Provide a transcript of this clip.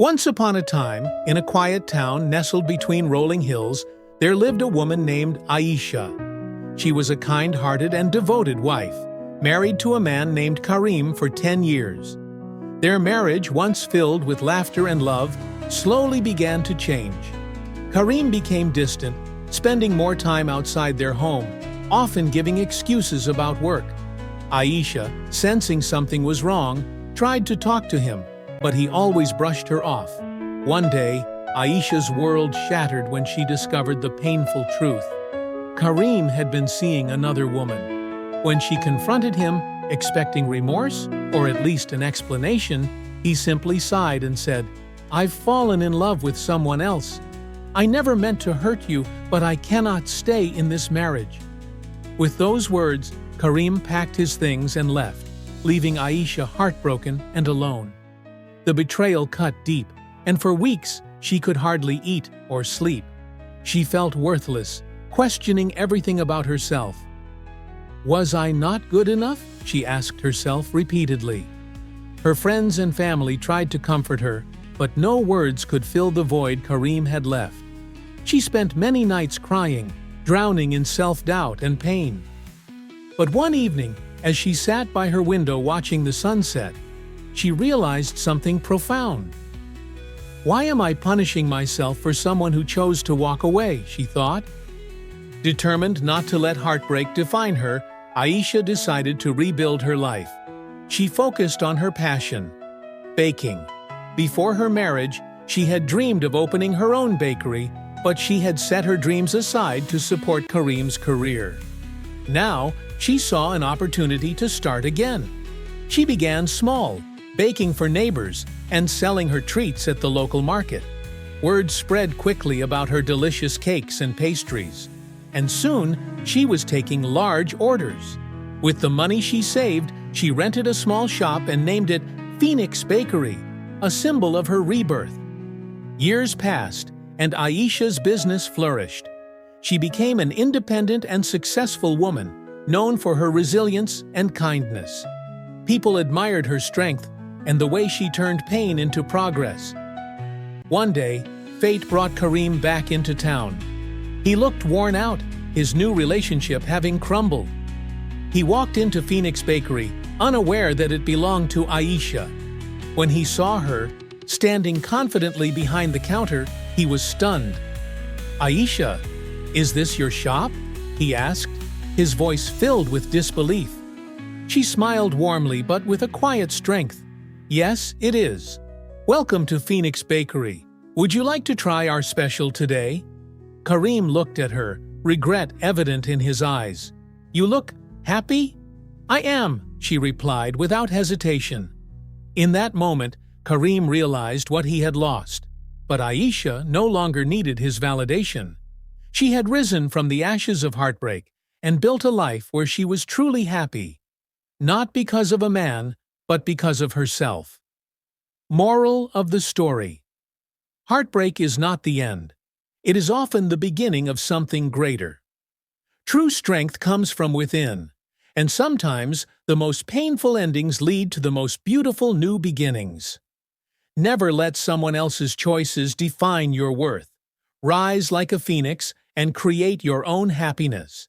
Once upon a time, in a quiet town nestled between rolling hills, there lived a woman named Aisha. She was a kind-hearted and devoted wife, married to a man named Karim for 10 years. Their marriage, once filled with laughter and love, slowly began to change. Karim became distant, spending more time outside their home, often giving excuses about work. Aisha, sensing something was wrong, tried to talk to him, but he always brushed her off. One day, Aisha's world shattered when she discovered the painful truth. Karim had been seeing another woman. When she confronted him, expecting remorse, or at least an explanation, he simply sighed and said, "I've fallen in love with someone else. I never meant to hurt you, but I cannot stay in this marriage." With those words, Karim packed his things and left, leaving Aisha heartbroken and alone. The betrayal cut deep, and for weeks she could hardly eat or sleep. She felt worthless, questioning everything about herself. "Was I not good enough?" she asked herself repeatedly. Her friends and family tried to comfort her, but no words could fill the void Karim had left. She spent many nights crying, drowning in self-doubt and pain. But one evening, as she sat by her window watching the sunset, she realized something profound. "Why am I punishing myself for someone who chose to walk away?" she thought. Determined not to let heartbreak define her, Aisha decided to rebuild her life. She focused on her passion, baking. Before her marriage, she had dreamed of opening her own bakery, but she had set her dreams aside to support Karim's career. Now, she saw an opportunity to start again. She began small, baking for neighbors and selling her treats at the local market. Word spread quickly about her delicious cakes and pastries, and soon she was taking large orders. With the money she saved, she rented a small shop and named it Phoenix Bakery, a symbol of her rebirth. Years passed, and Aisha's business flourished. She became an independent and successful woman, known for her resilience and kindness. People admired her strength and the way she turned pain into progress. One day, fate brought Karim back into town. He looked worn out, his new relationship having crumbled. He walked into Phoenix Bakery, unaware that it belonged to Aisha. When he saw her, standing confidently behind the counter, he was stunned. "Aisha, is this your shop?" he asked, his voice filled with disbelief. She smiled warmly but with a quiet strength. "Yes, it is. Welcome to Phoenix Bakery. Would you like to try our special today?" Karim looked at her, regret evident in his eyes. "You look happy?" "I am," she replied without hesitation. In that moment, Karim realized what he had lost. But Aisha no longer needed his validation. She had risen from the ashes of heartbreak and built a life where she was truly happy. Not because of a man, but because of herself. Moral of the story: heartbreak is not the end. It is often the beginning of something greater. True strength comes from within, and sometimes the most painful endings lead to the most beautiful new beginnings. Never let someone else's choices define your worth. Rise like a phoenix and create your own happiness.